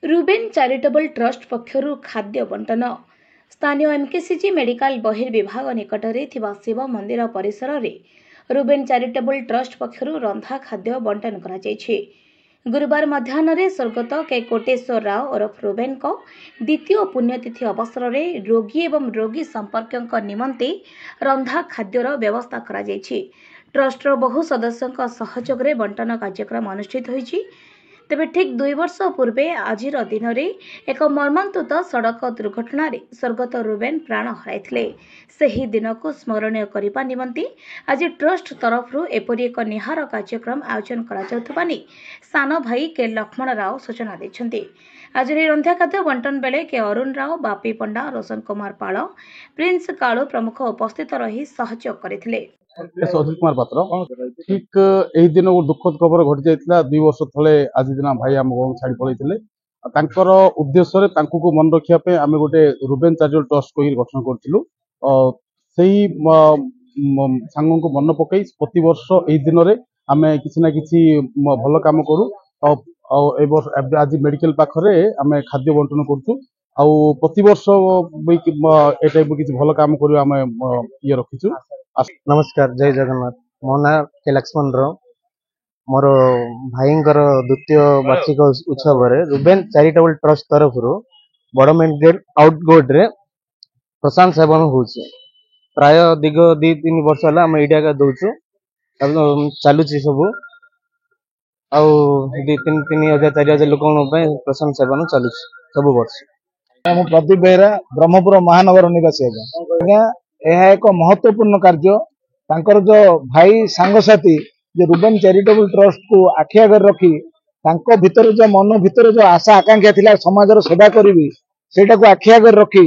Ruben charitable trust पक्षरु खाद्य बंटन स्थानीय MKCG medical बहिर्विभाग निकटरे थिबा शिव मंदिर परिसर रे रुबेन चैरिटेबल ट्रस्ट पक्षरु रंधा खाद्य बंटन करा जायछि। गुरुवार मध्याह्न स्वर्गत के कोटेश्वर राव ओरफ रुबेन को द्वितीय पुण्यतिथि अवसर में रोगी एवं रोगी संपर्क निमंते रंधा खाद्यर व्यवस्था करा जायछि। ट्रस्टर बहु सदस्यों सहयोग में बंटन कार्यक्रम अनुष्ठित होइछि। तेबे ठीक 2 वर्ष पूर्वे आजिर दिन में एक मर्मान्तुत सड़क दुर्घटना स्वर्गत रुबेन प्राण हराइथिले। सही दिन को स्मरणीय करने निमंते आज ट्रस्ट तरफ एपरी एक निहार कार्यक्रम आयोजन करा सान भाई के लक्ष्मण राव सूचना देछन्ते। आज रंध्या खाद्य बंटन बेले के अरुण राव, बापी पंडा, रोशन कुमार पाल, प्रिंस कालू प्रमुख उपस्थित रही सहयोग करथिले। अजित कुमार पात्र ठीक यही दिन दुखद खबर घटी जाता 2 वर्ष थे आज दिन भाई आम गाँव छाड़ी पलैते उद्देश्य मन रखापी आम गोटे रुबेन चैरिटेबल ट्रस्ट को गठन करूँ सांग को मन पकई प्रति वर्ष यही दिन में आम किसी ना कि भल कम करूँ आज मेडिकल पाखरे आम खाद्य बंटन करूँ प्रति वर्ष किसी भल कम कर ये रखीचु। नमस्कार, जय जगन्नाथ। मो ना के लक्ष्मण राव। मोर भाई द्वितीय वार्षिक उत्सव रुबेन चैरिटेबल ट्रस्ट तरफ बड़मेंट गेट आउटगोड रे प्रशांत सेवन हो प्राय दिग 2-3 वर्ष है आम इडिया दौचु चलुच सब आउ 2-3,000-4,000 लोक प्रशांत सेवन चलुच सब वर्ष। प्रदीप बेहरा ब्रह्मपुर महानगर निवासी आज्ञा यह एक महत्वपूर्ण कार्य तांकर जो भाई सांगसाथी जो रुबेन चैरिटेबल ट्रस्ट को आखि आगे रखी भीतर जो मन भीतर जो आशा आकांक्षा थिला समाजर सेवा करी सेटा को आखि आगे रखी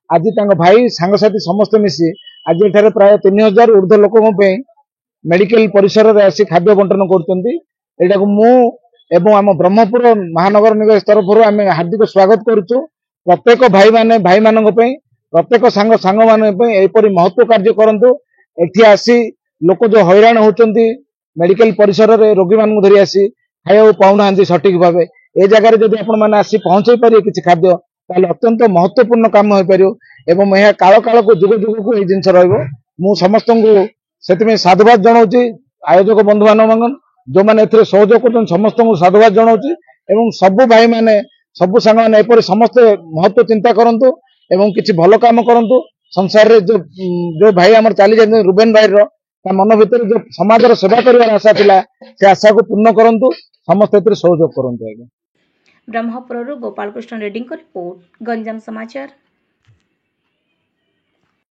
आज भाई सांगसाथी समस्त मिसी आज एठारे प्राय 3,000 ऊर्ध्व लोकों मेडिकल परिसर में आसी खाद्य बंटन कर मु एवं आम ब्रह्मपुर महानगर निवासी तरफ आम हार्दिक स्वागत करुचु। प्रत्येक भाई मान प्रत्येक सांग मानपरी महत्व कार्य करंतु एठी आसी लोक जो हैरान होचंती मेडिकल परिसर रे रोगी मान धरी आसी खाया पाऊना सठिक भाव ए जगह जब आपण मैंने आसी पहुंचे पारे किसी खाद्य ताले अत्यंत महत्वपूर्ण काम हो पारियो एवं यह काल काल को जुग जुग को ये जिनस रहिबो। मु समस्त को से साधुवाद जनाऊँगी आयोजक बंधु मान जो मैंने सहयोग कर समस्त को साधुवाद जनाऊँगी एवं सबु भाई मैंने सबु सांग मैंने एपरी समस्त महत्व चिंता करंतु एवं किसी भल काम करंतु संसार रे जो भाई आमर चली जाते रुबेन भाई मन भीतर जो समाज सेवा कर आशा थिला से आशा को पूर्ण करंतु समस्त सहयोग करंतु। ब्रह्मपुर गोपाल कृष्ण रेड्डी को रिपोर्ट, गंजाम समाचार।